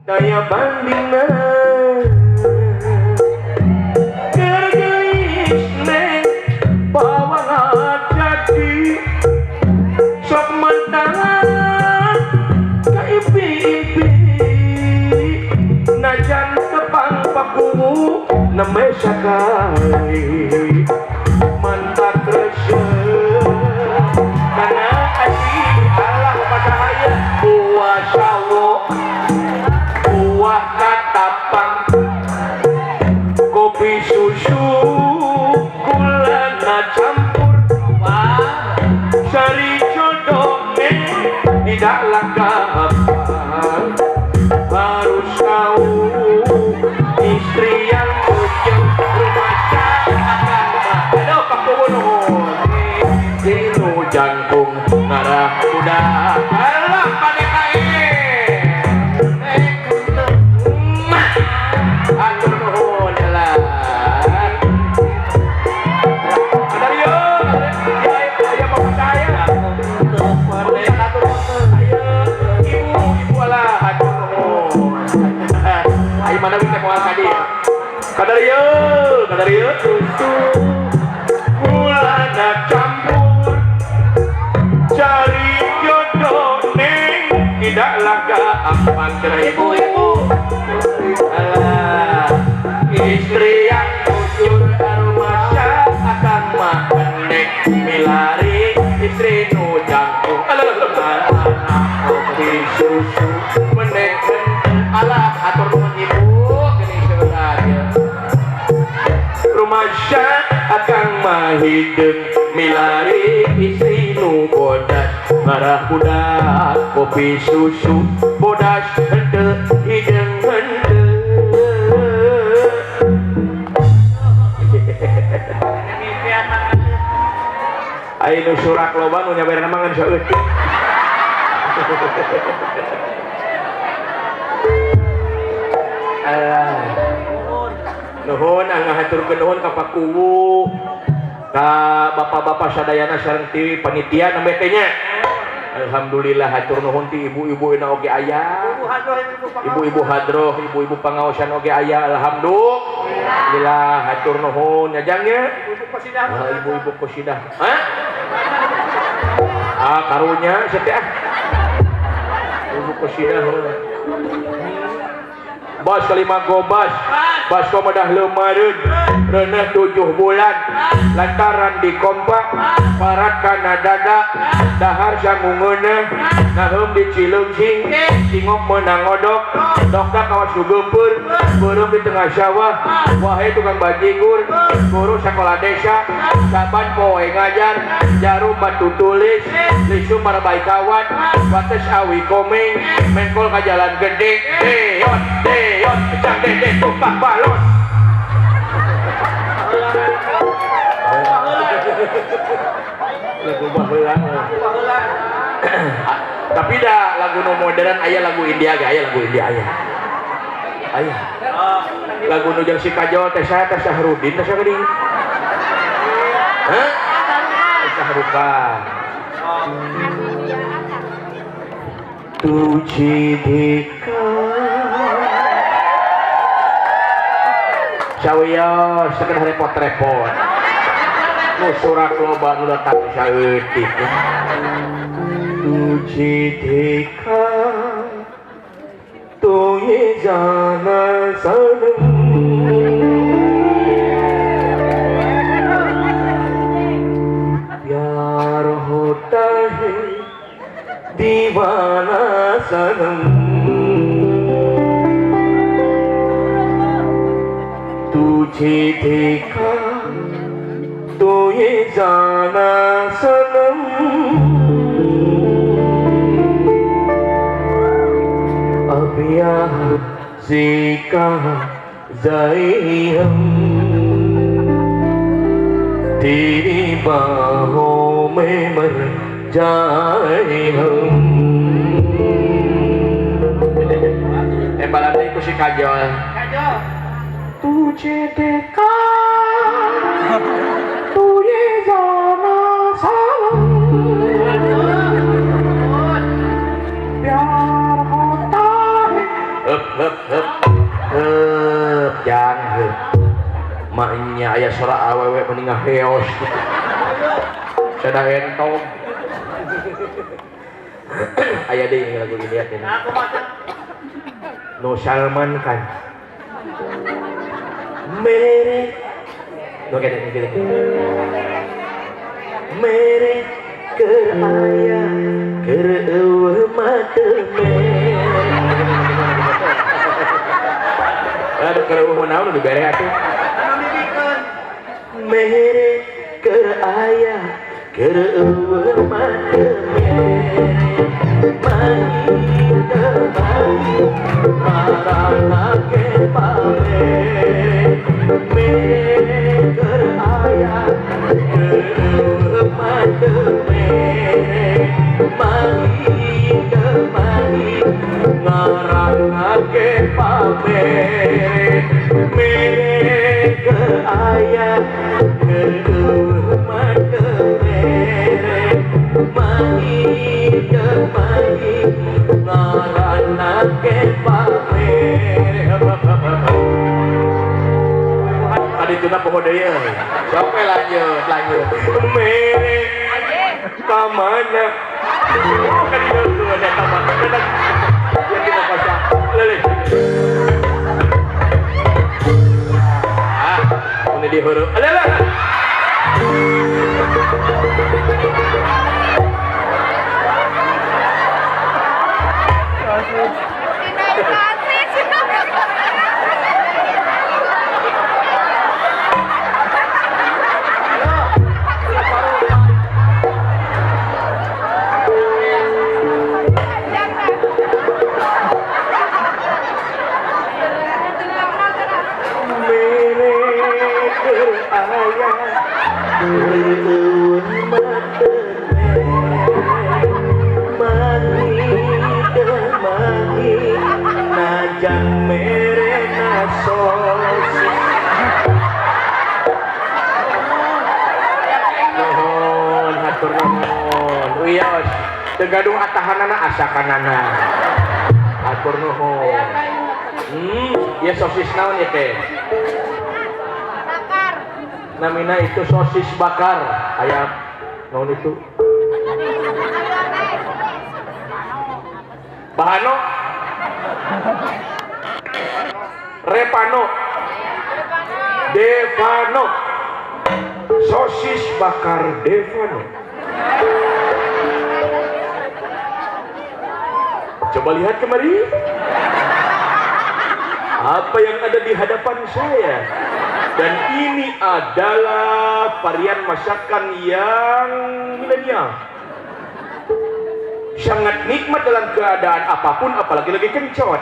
daya bandingna gergeis neng bawang jadi sok mentangan kaimpi-impi najan tepang pakumu neme sakali mantak resep karena aji Allah padahaya puasa buah katapang kopi susu gula na campur sari jodohnya tidak gampang harus tahu istri yang ujung rumah akan aduh Pak Gubernur dinu jangkung ngarah udah alah pada mana bisa kual kadir kadarieu susu gula na campur cari jodoh neng tidaklah gampang ibu-ibu alah istri yang jujur arumasa akan makenek milari istri nu jangkung alah kopi susu menek alah atur nuhun ibu Masya akan mahideng milari istri nu bodas marah budak kopi susu bodas hente hideng hente ayo surak loba nu nyaber nama ngan saeutik nuhun ngahaturkeun nuhun ka Pakuwu ka bapak-bapak sadayana sareng ti panitia nembe teh nya alhamdulillah hatur nuhun ti ibu-ibu na oge aya ibu-ibu hadroh ibu-ibu pangaosan oge aya alhamdulillah hatur nuhun nyajangnya ibu-ibu qasidah karunya setiap ibu qasidah bos kelima gobas bas komedah leumareun reuneh 7 bulan lantaran dikompak parat kana dada dahar sangungeuneh naheum di Cileungcing cingok meunang ngodok dokda kawas sugeupeun beureum di tengah sawah wahe tukang bajigur guru sakola desa saban poe ngajar jarum batu tulis lisum marbaikawan wates awi komeng mengkol ka jalan gede deyon cang dede tumpak balon lagu baheula tapi dah lagu nu modern aya lagu India ge aya lagu India aya lagu nu jeung si Kajol teh saha teh Sahrudin teh saha geuning Sahrukhan तुझे देखा Sawios sekedar repot-repot nu surak loba nu datang saeutik तुझे देखा तो ये जाना सनम प्यार होता है दीवाना सनम तुझे देखा तो ये जाना सनम अब यहाँ से कहाँ जाए हम तेरी बाहों में मर जाए हम baladnya itu si Kajol तुझे देखा तू ये जाना सनम प्यार होता है jangan maknya aya suara awewe mending ngaheos sada entong aya deui lagu ini lihat ini No Salman kan mere no gede mere keur aya keur eueuh mate ada kalau mau naon udah beres atuh mere keur aya keur eueuh mate mani teu marana ke pame mere keur aya keur eueuh mate mani teu marana ke pame mere keur aya keur eueuh mate mani teu marana ke pame adituna poho deui sampai lanjut mere kamana kan itu ada kamana kan yang kita baca lele ini di huruf adalah najang mere nasos nuhun hatur nuhun uyos tegaduh atahanana asakanana hatur nuhun ya sosis naon ya teh bakar namina itu sosis bakar ayam naon itu bahano repano devano sosis bakar devano coba lihat kemari apa yang ada di hadapan saya dan ini adalah varian masakan yang milenial sangat nikmat dalam keadaan apapun apalagi lagi kencot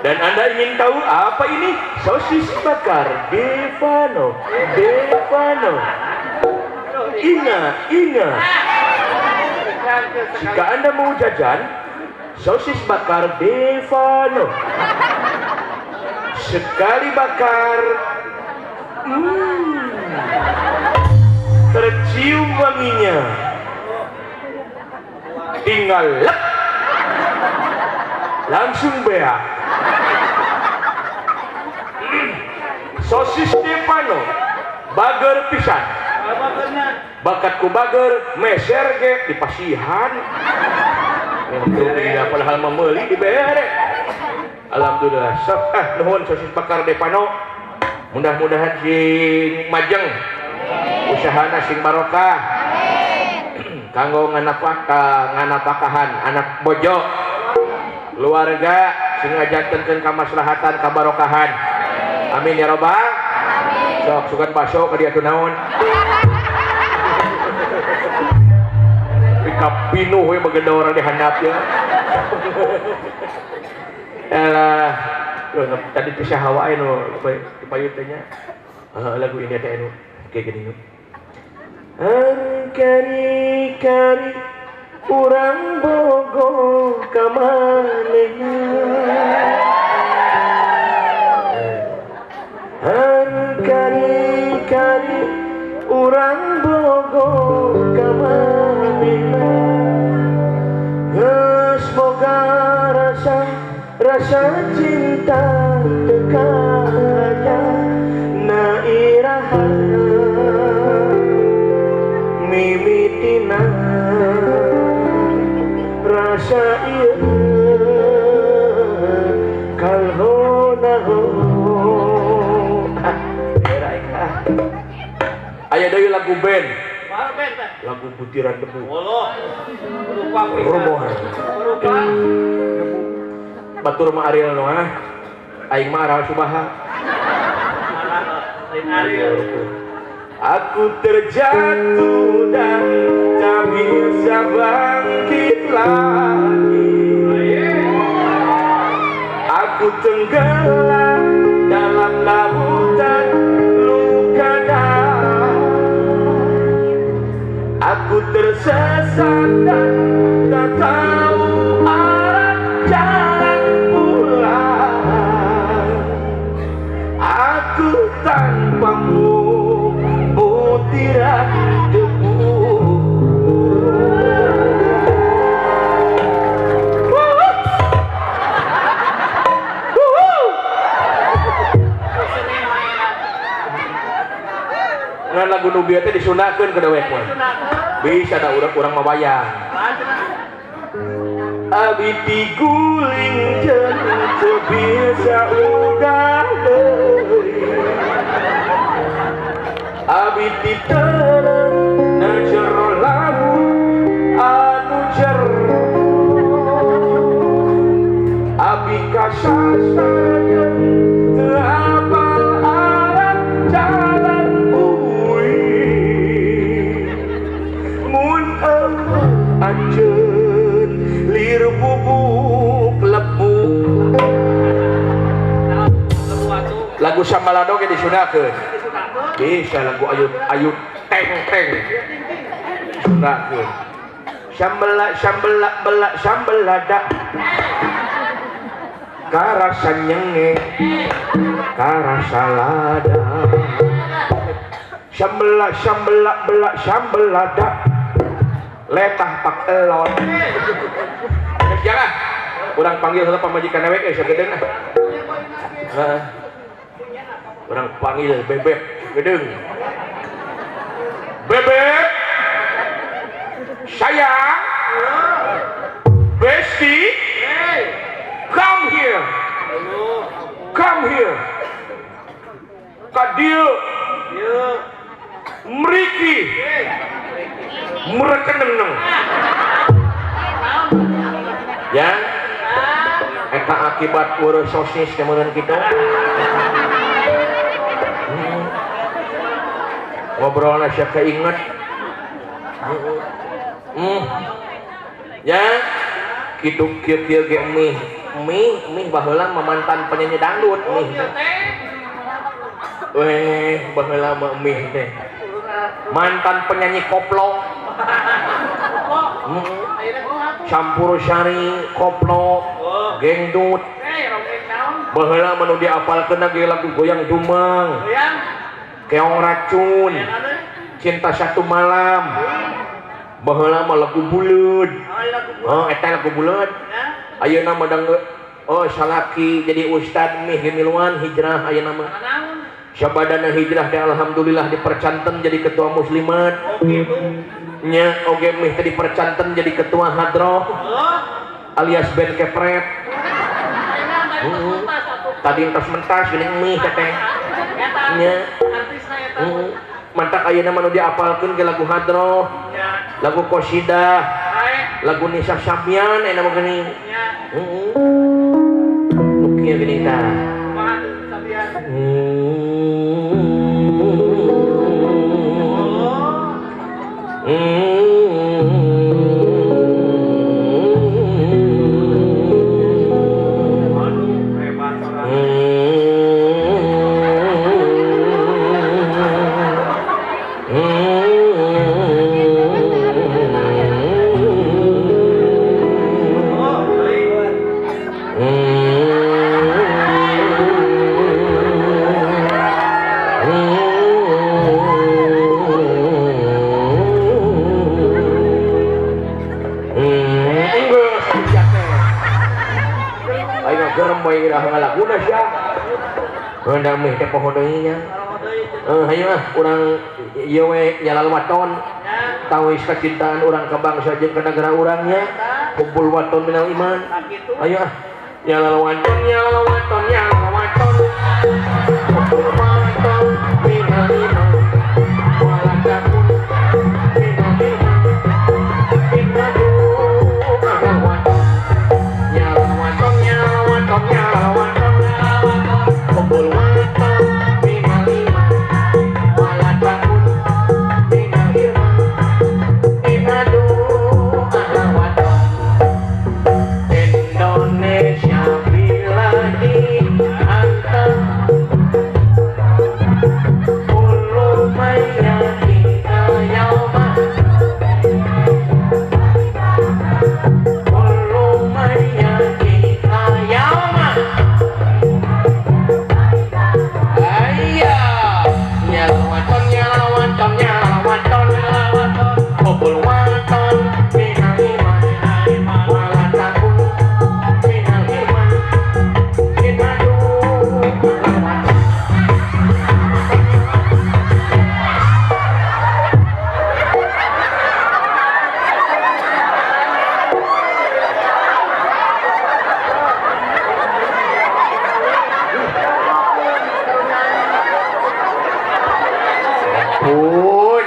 dan Anda ingin tahu apa ini sosis bakar devano ingat jika Anda mau jajan sosis bakar devano sekali bakar tercium wanginya tinggal lep langsung beak sosis devano bager pisan bakatku bager meser ge di pasihan ya padahal membeli di bere alhamdulillah sok nuhun sosis bakar devano mudah-mudahan sing majeng usahana sing barokah kanggo nganapakahan anak bojo keluarga sing ngajantenkeun kamaslahatan kabarokahan amin ya robbal sok sugan baso ka dieu naon pika pinuh we bagenda orang di handap ya elah tadi teh sahawa anu payut teh nya lagu ini teh anu kayak gini kari-kari urang bogo kamanehna kari-kari urang bogo kamanehna semoga rasa cinta dekatnya nairaha mimitina rasa ieu kalhonaho. Aya deui lagu band. Lagu butiran debu. Romohan. Batur mah Ariel mah. Aing mah Aral Subaha. Aku terjatuh dan tak bisa bangkit lagi. Aku tenggelam dalam lautan luka dalam. Aku tersesat dan tak tahu arah jalan pulang. Aku tanpamu butiran debu. Ngan lagu nu bieu teh disunahkeun ke dewek mah. Bisa da urang mabayang. Abi diguling jeung teu bisa udah deui. Abi ditereng na jero lagu anu jero. Abi kasasar jeung teu hafal arah jalan mun anjeun lir bubuk lebuk. Lagu Sambalado ge disunahkeun. Bisa lagu ayut teng sunahkeun. Sambelada karasa nyenge karasa lada. Sambelada letah pak elon. Jangan urang panggil heula pamajikan we ge sagedeung. Urang panggil bebek gedeung. Bebek sayang Besti come here ka dieu mriki merekeneng ya eta akibat urus sosis kemudian kita ngobrolna sia keinget ya kitu kieu ge mih baheula mantan penyanyi dangdut mih weh baheula mah mih teh mantan penyanyi koplo campur sari koplo gengdut baheula manu diapalkeun ge lagu goyang dumang keong racun cinta satu malam baheula mah lagu buleud eta lagu buleud ayeuna mah salaki jadi ustad mih gemiluan hijrah ayeuna mah sabadana hijrah teh alhamdulillah dipercanten jadi ketua muslimat nya oge mih teh dipercanten jadi ketua hadroh alias band kepret tadi entos mentas geuning mih teh nya mantak ayeuna mah nu diapalkeun ge lagu hadroh lagu qosidah lagu Nisa Sabian aya mah geuning nu kieu geuning tah moy dah ngalaguna sia hendak meh teh poho deui nya hayu mah urang ieu we nyalal waton tawis kacintaan urang ka bangsa jeung ka negara urangnya kumpul waton minal iman ayo nyalal waton nyalal waton nyalal waton kumpul waton minal iman walan takun minal iman inadu nyalal waton nyalal waton nyalal waton nyalal waton kumpul waton minal iman walan takun minal iman inadu waton Indonesia bila dihantam ulu maya kita yauma ulu maya kita yauma ayya nyalawaton nyalawaton nyalawaton nyalawaton kubul waton minal iman walan takun minal iman inadu waton pun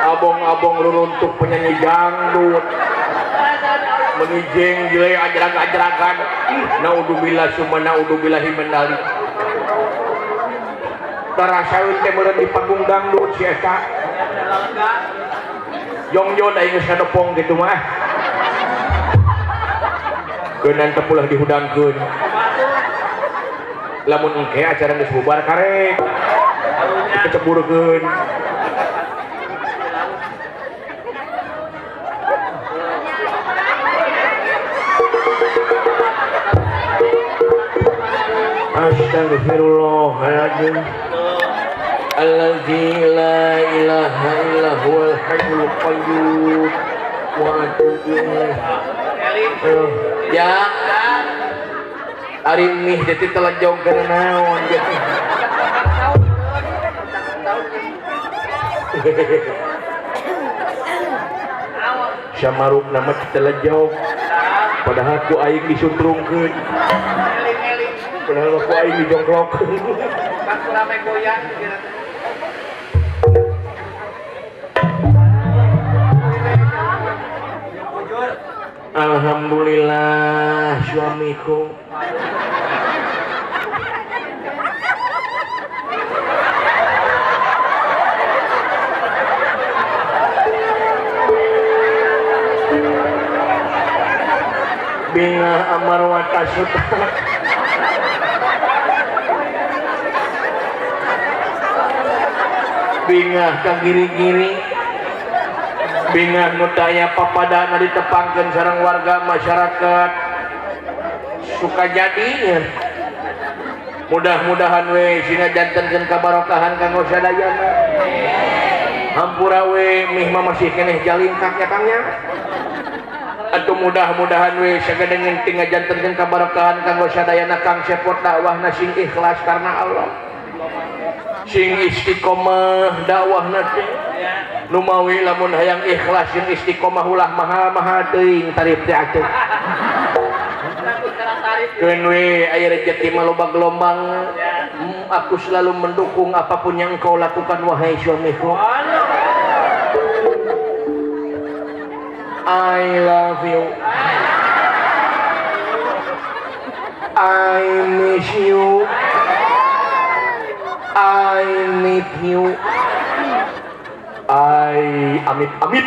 abong-abong luruntuk penyanyi dangdut menijeng jilai ajrak-ajrakan naudzubillah summa naudzubillahi mendali tarasaeun teh meureun di panggung dangdut si eta jongjon aing geus ngadepong kitu mah geunan teu pulah dihudangkeun lamun engke acara geus bubar karek keceburkeun Astagfirullahaladzim Alladzi la ilaha illa huwal hayyul qayyum wa atubu ilaih ya ari mih jadi telejog kana naon Syamaruk nama telejog padahal ku aing disuntrungkeun padahal ku aing dijongkrokkeun pas rame goyang alhamdulillah suamiku bingah amar watasut bingah kagiri-giri bingah nu daya papadana ditepangkeun sareng warga masyarakat Sukajadi mudah-mudahan we sina jantenkeun kabarokahan kanggo sadayana hampura we mih masih keneh jalin kaknya kangnya atuh mudah-mudahan we sagedengeun ting ngajantenkeun kabarokahan kanggo sadayana kang sepot dakwahna sing ikhlas karena Allah sing istiqomah dakwahna teh nu mawi lamun hayang ikhlas jeung istiqomah ulah mahal-mahal teuing tarif teh atuh keun we aya rezeki mah loba gelombang aku selalu mendukung apapun yang engkau lakukan wahai suamiku I love you I miss you I need you I amit